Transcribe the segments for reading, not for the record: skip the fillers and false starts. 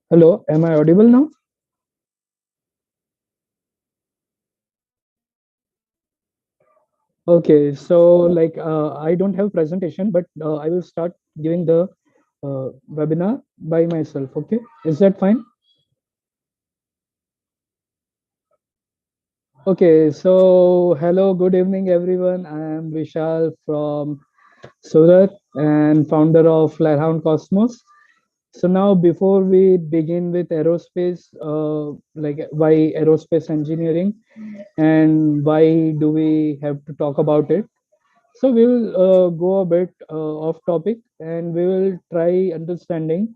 Hello, am I audible now? Okay, so I don't have presentation, but I will start giving the webinar by myself. Okay, is that fine? Okay, so hello, good evening, everyone. I am Vishal from Surat and founder of Flyhound Cosmos. So now, before we begin with aerospace, why aerospace engineering and why do we have to talk about it? So we will go a bit off topic and we will try understanding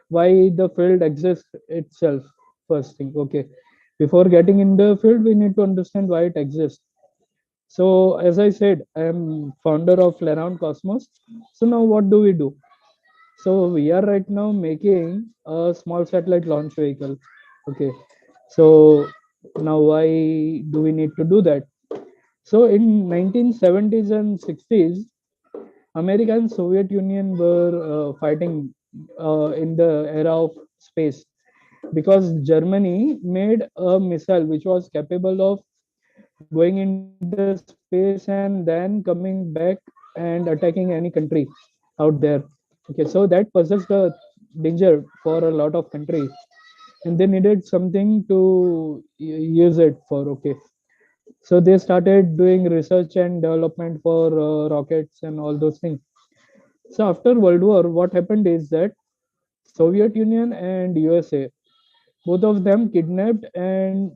why the field exists itself. First thing, okay. Before getting in the field, we need to understand why it exists. So as I said, I am founder of Around Cosmos. So now what do we do? So we are right now making a small satellite launch vehicle. Okay. So now why do we need to do that? So in 1970s and 60s, America and Soviet Union were fighting in the era of space because Germany made a missile which was capable of going into space and then coming back and attacking any country out there. Okay, so that poses the danger for a lot of countries, and they needed something to use it for. Okay, so they started doing research and development for rockets and all those things. So after World War, what happened is that Soviet Union and USA, both of them kidnapped and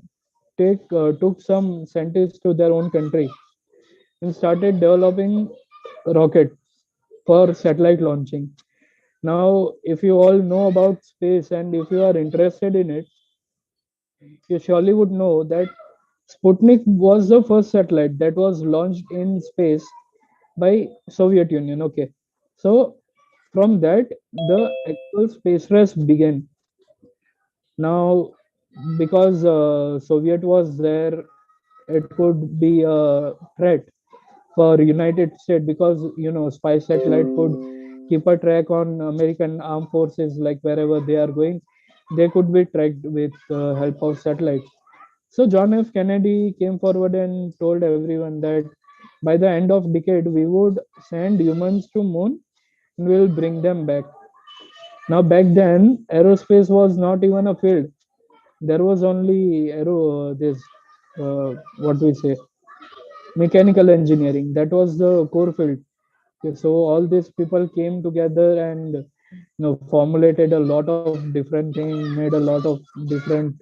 took some scientists to their own country and started developing rocket for satellite launching. Now, if you all know about space and if you are interested in it, you surely would know that Sputnik was the first satellite that was launched in space by Soviet Union. Okay, so from that the actual space race began. Now, because Soviet was there, it could be a threat for United States because spy satellite could keep a track on American armed forces, like wherever they are going, they could be tracked with help of satellites. So John F. Kennedy came forward and told everyone that by the end of decade we would send humans to moon and we'll bring them back. Now back then, aerospace was not even a field. There was only this what we say mechanical engineering. That was the core field. Okay, so all these people came together and formulated a lot of different things, made a lot of different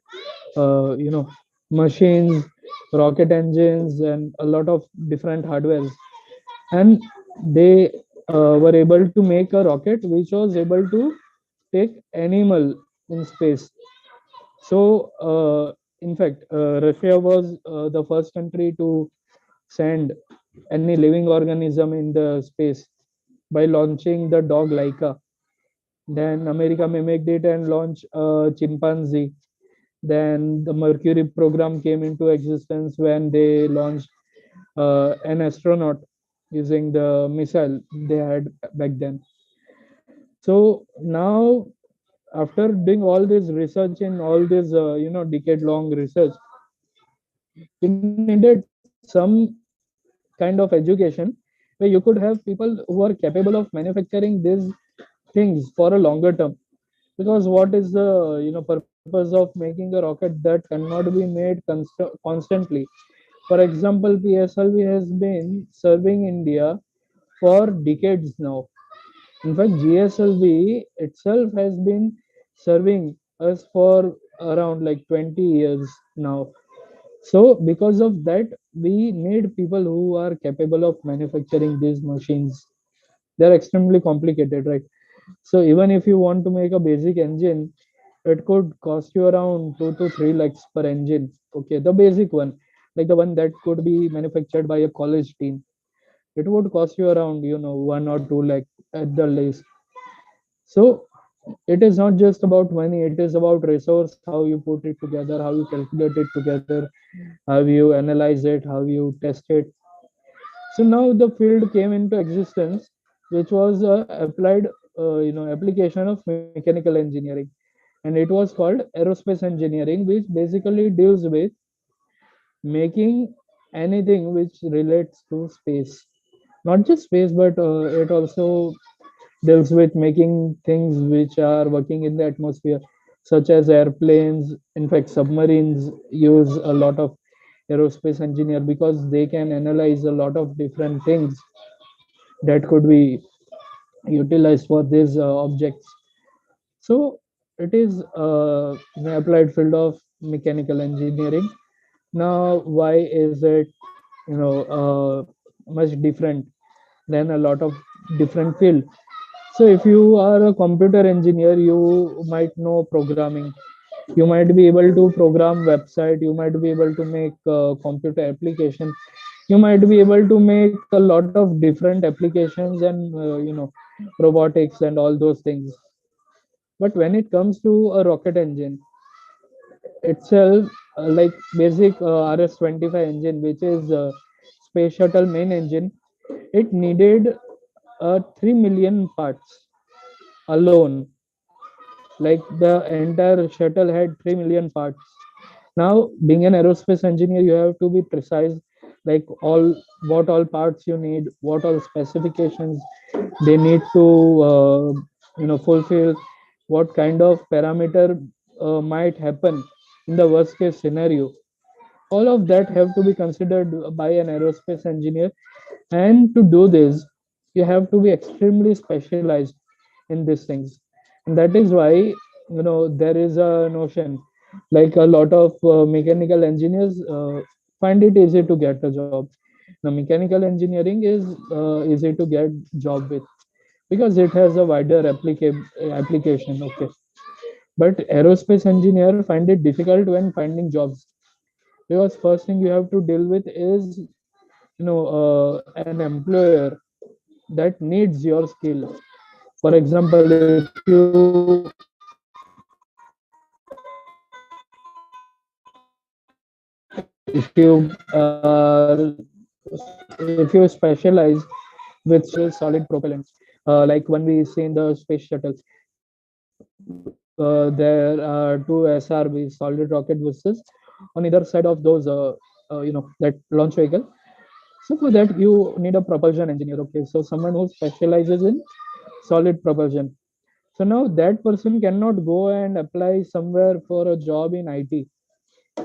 machines, rocket engines, and a lot of different hardwares, and they were able to make a rocket which was able to take animal in space. So, in fact, Russia was the first country to send any living organism in the space by launching the dog Laika. Then America mimicked it and launched chimpanzee. Then the Mercury program came into existence when they launched an astronaut using the missile they had back then. So now, after doing all this research in all this decade long research, you needed some kind of education where you could have people who are capable of manufacturing these things for a longer term. Because what is the purpose of making a rocket that cannot be made constantly? For example, PSLV has been serving India for decades now. In fact, GSLV itself has been serving us for around like 20 years now. So, because of that, we need people who are capable of manufacturing these machines. They're extremely complicated, right? So, even if you want to make a basic engine, it could cost you around 2 to 3 lakhs per engine. Okay, the basic one, like the one that could be manufactured by a college team, it would cost you around 1 or 2 lakh at the least. So it is not just about money, it is about resource, how you put it together, how you calculate it together, how you analyze it, how you test it. So now the field came into existence, which was applied application of mechanical engineering. and it was called aerospace engineering, which basically deals with making anything which relates to space. Not just space, but it also deals with making things which are working in the atmosphere, such as airplanes. In fact, submarines use a lot of aerospace engineer because they can analyze a lot of different things that could be utilized for these objects. So it is an applied field of mechanical engineering. Now, why is it much different than a lot of different field? So if you are a computer engineer, you might know programming. You might be able to program website. You might be able to make computer application. You might be able to make a lot of different applications and robotics and all those things. But when it comes to a rocket engine itself, like basic RS-25 engine, which is space shuttle main engine, it needed 3 million parts alone. Like the entire shuttle had 3 million parts. Now, being an aerospace engineer, you have to be precise, like all what all parts you need, what all specifications they need to fulfill, what kind of parameter might happen in the worst case scenario. All of that have to be considered by an aerospace engineer, and to do this, you have to be extremely specialized in these things. And that is why there is a notion, like a lot of mechanical engineers find it easy to get a job. Now mechanical engineering is easy to get job with because it has a wider application. Okay, but aerospace engineer find it difficult when finding jobs, because first thing you have to deal with is an employer that needs your skill. For example, if you specialize with solid propellants, like when we see in the space shuttle, there are two SRBs, solid rocket boosters, on either side of those that launch vehicle. So for that you need a propulsion engineer. Okay, so someone who specializes in solid propulsion. So now that person cannot go and apply somewhere for a job in IT,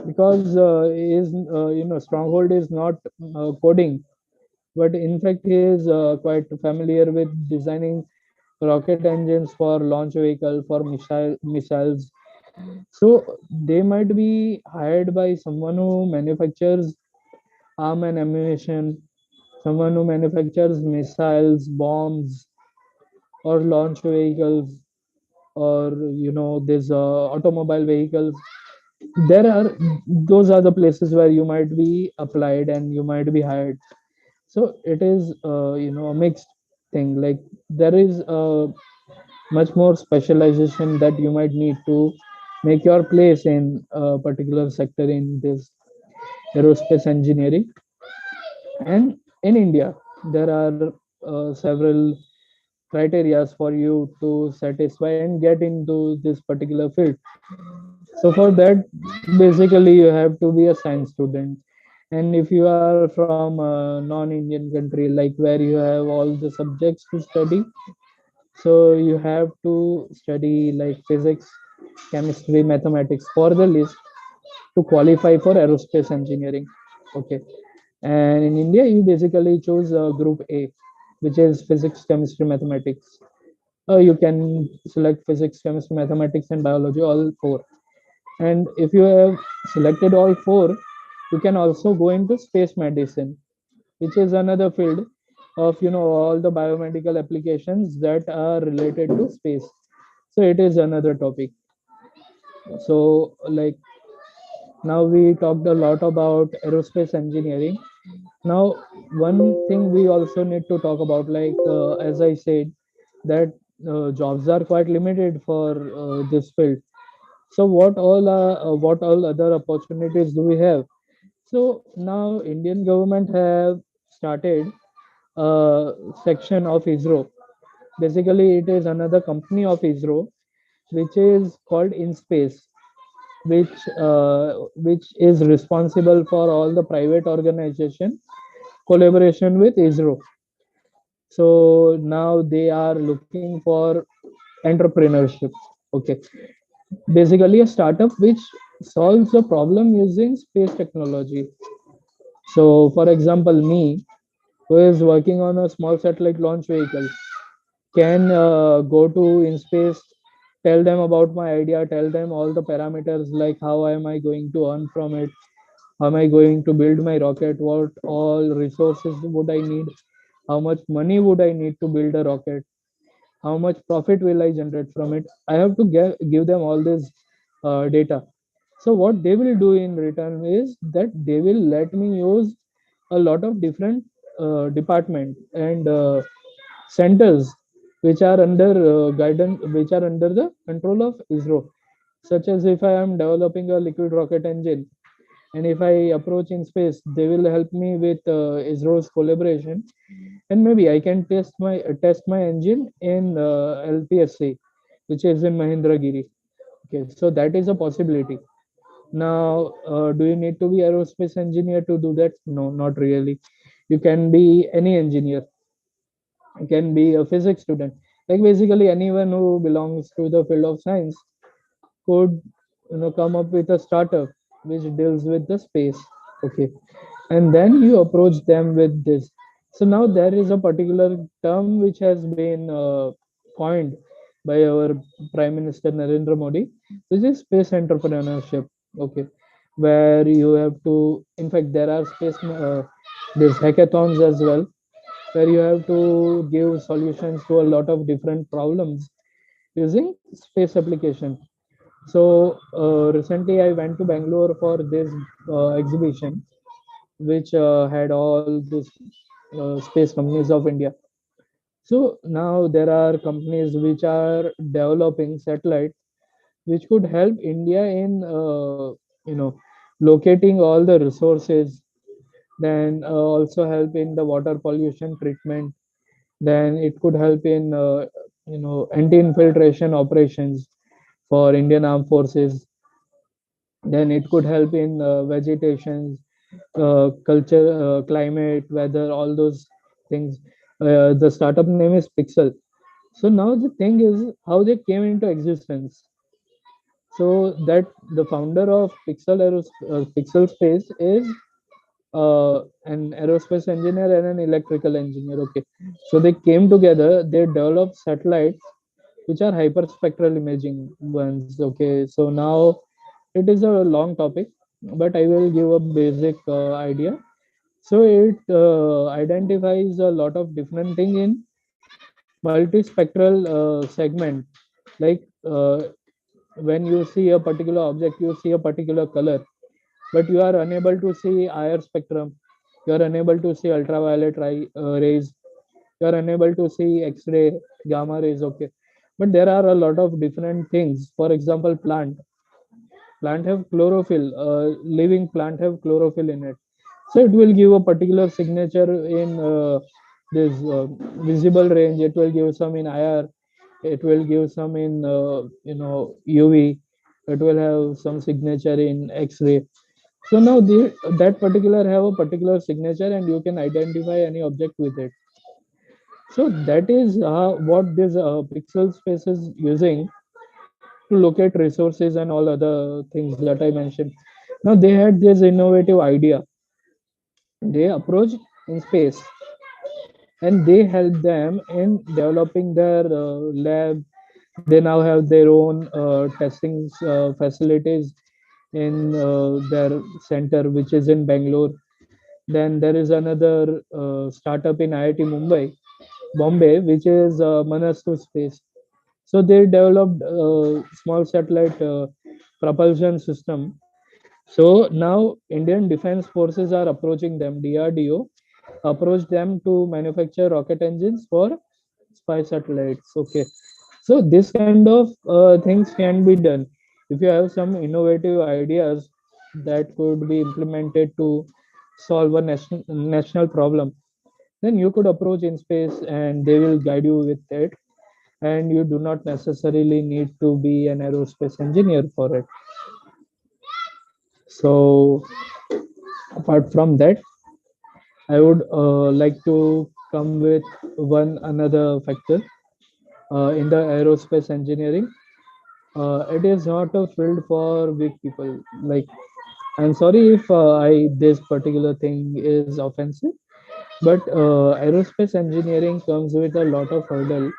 because his stronghold is not coding, but in fact he is quite familiar with designing rocket engines for launch vehicle, for missiles. So they might be hired by someone who manufactures arm and ammunition, someone who manufactures missiles, bombs, or launch vehicles, or these automobile vehicles. There are Those are the places where you might be applied and you might be hired. So it is a mixed thing. Like there is much more specialization that you might need to make your place in a particular sector in this aerospace engineering. And in India there are several criterias for you to satisfy and get into this particular field. So for that, basically you have to be a science student. And if you are from a non-Indian country, like where you have all the subjects to study, so you have to study like physics, chemistry, mathematics for the list to qualify for aerospace engineering. Okay. And in India, you basically choose group A, which is physics, chemistry, mathematics. You can select physics, chemistry, mathematics, and biology, all four. And if you have selected all four, you can also go into space medicine, which is another field of all the biomedical applications that are related to space. So it is another topic. So like now we talked a lot about aerospace engineering. Now one thing we also need to talk about, like as I said, that jobs are quite limited for this field. So what all other opportunities do we have? So now Indian government have started a section of ISRO. Basically, it is another company of ISRO, which is called in space, which is responsible for all the private organization collaboration with ISRO. So now they are looking for entrepreneurship. Okay, basically a startup which solves a problem using space technology. So, for example, me, who is working on a small satellite launch vehicle, can go to in space, tell them about my idea, tell them all the parameters like how am I going to earn from it, how am I going to build my rocket, what all resources would I need, how much money would I need to build a rocket, how much profit will I generate from it. I have to give them all this data. So what they will do in return is that they will let me use a lot of different department and centers which are under guidance, which are under the control of ISRO, such as if I am developing a liquid rocket engine, and if I approach in space, they will help me with ISRO's collaboration, and maybe I can test my engine in LPSC, which is in Mahendragiri. Okay, so that is a possibility. Now, do you need to be aerospace engineer to do that? No, not really. You can be any engineer. You can be a physics student. Like basically anyone who belongs to the field of science could, come up with a startup which deals with the space. Okay, and then you approach them with this. So now there is a particular term which has been coined by our Prime Minister Narendra Modi, which is space entrepreneurship. Okay, where you have to, in fact, there are space these hackathons as well, where you have to give solutions to a lot of different problems using space application. So recently, I went to Bangalore for this exhibition, which had all these space companies of India. So now there are companies which are developing satellites which could help India in locating all the resources. Then also help in the water pollution treatment. Then it could help in anti-infiltration operations for Indian Armed Forces. Then it could help in vegetation, culture, climate, weather, all those things. The startup name is Pixel. So now the thing is how they came into existence. So that the founder of Pixel Space is an aerospace engineer and an electrical engineer. Okay, so they came together. They developed satellites which are hyperspectral imaging ones. Okay, so now it is a long topic, but I will give a basic idea. So it identifies a lot of different thing in multispectral segment. Like when you see a particular object, you see a particular color, but you are unable to see IR spectrum. You are unable to see ultraviolet rays. You are unable to see X-ray, gamma rays. Okay, but there are a lot of different things. For example, plant have chlorophyll. Living plant have chlorophyll in it, so it will give a particular signature in this visible range. It will give some in IR. It will give some in UV. It will have some signature in X-ray. So now that particular have a particular signature, and you can identify any object with it. So that is what this pixel space is using to locate resources and all other things that I mentioned. Now they had this innovative idea. They approached in space, and they helped them in developing their lab. They now have their own testing facilities in their center, which is in Bangalore. Then there is another startup in IIT Mumbai, Bombay, which is Manastu Space. So they developed a small satellite propulsion system. So now Indian Defense Forces are approaching them. DRDO approached them to manufacture rocket engines for spy satellites. Okay, so this kind of things can be done if you have some innovative ideas that could be implemented to solve a national problem. Then you could approach in space, and they will guide you with it. and you do not necessarily need to be an aerospace engineer for it. So apart from that, I would like to come with one another factor in the aerospace engineering. It is not a field for weak people. Like, I'm sorry if I this particular thing is offensive, but aerospace engineering comes with a lot of hurdle.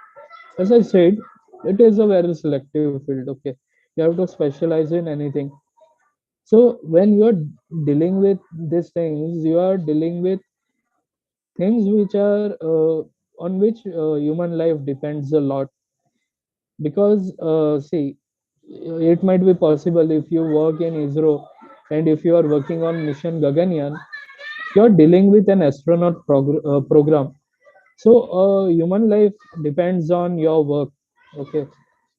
As I said, it is a very selective field. Okay, you have to specialize in anything. So when you are dealing with these things, you are dealing with things which are on which human life depends a lot. Because see, it might be possible if you work in ISRO and if you are working on mission Gaganyaan, you're dealing with an astronaut program. So human life depends on your work. Okay,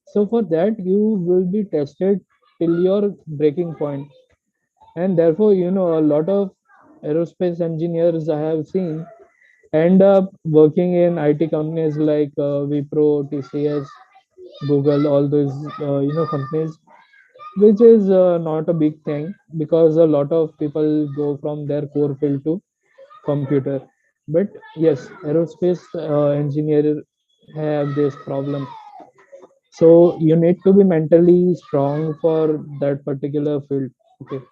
so for that you will be tested till your breaking point. And therefore, a lot of aerospace engineers I have seen end up working in IT companies like Wipro, TCS, Google, all those companies, which is not a big thing because a lot of people go from their core field to computer. But yes, aerospace engineer have this problem. So you need to be mentally strong for that particular field. Okay.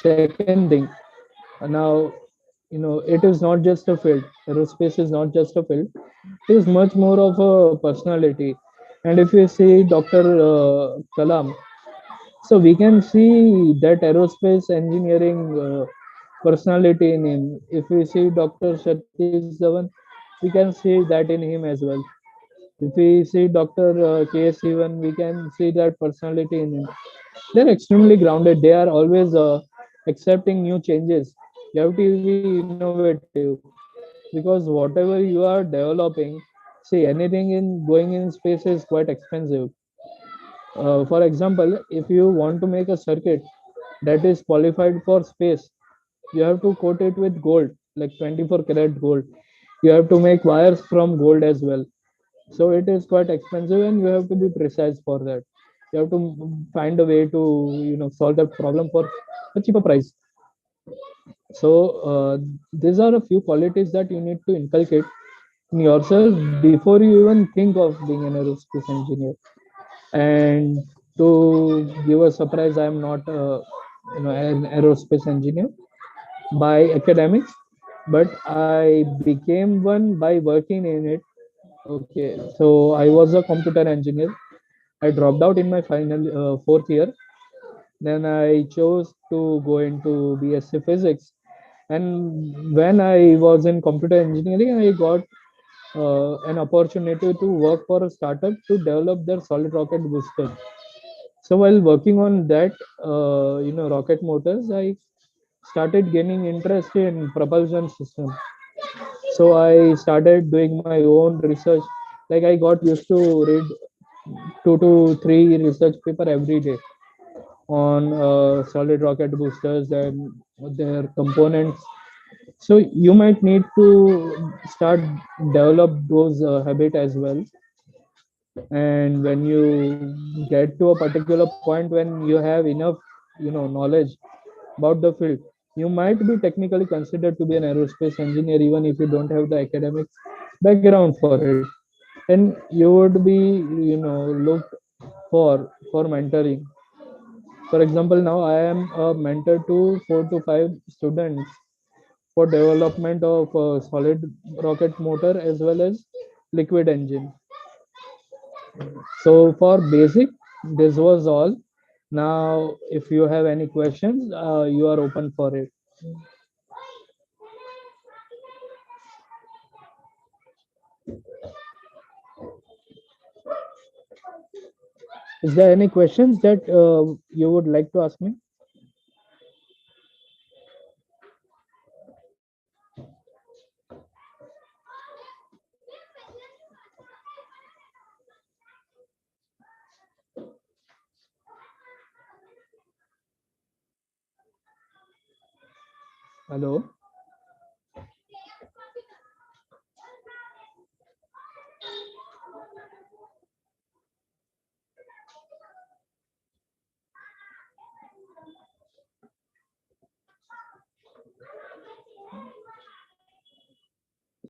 Second thing, now it is not just a field. Aerospace is not just a field. It is much more of a personality. And if you see Dr. Kalam, so we can see that aerospace engineering personality in him. If we see Dr. Satish Dhawan, we can see that in him as well. If we see Dr. K.S. Sivan, we can see that personality in him. They're extremely grounded. They are always accepting new changes. You have to be innovative because whatever you are developing, see, anything in going in space is quite expensive. For example, if you want to make a circuit that is qualified for space, you have to coat it with gold, like 24 karat gold. You have to make wires from gold as well. So it is quite expensive, and you have to be precise for that. You have to find a way to solve that problem for a cheaper price. So these are a few qualities that you need to inculcate in yourself before you even think of being an aerospace engineer. And to give a surprise, I am not an aerospace engineer by academics, but I became one by working in it. Okay, so I was a computer engineer. I dropped out in my final fourth year. Then I chose to go into BSc physics. And when I was in computer engineering, I got an opportunity to work for a startup to develop their solid rocket booster. So while working on that, rocket motors, I started gaining interest in propulsion system. So I started doing my own research. Like I got used to read 2 to 3 research paper every day on solid rocket boosters and their components. So you might need to start develop those habit as well. And when you get to a particular point when you have enough knowledge about the field, you might be technically considered to be an aerospace engineer even if you don't have the academic background for it. And you would be looked for mentoring. For example, now I am a mentor to 4 to 5 students for development of solid rocket motor as well as liquid engine. So for basic, this was all. Now, if you have any questions, you are open for it. Is there any questions that you would like to ask me? Hello.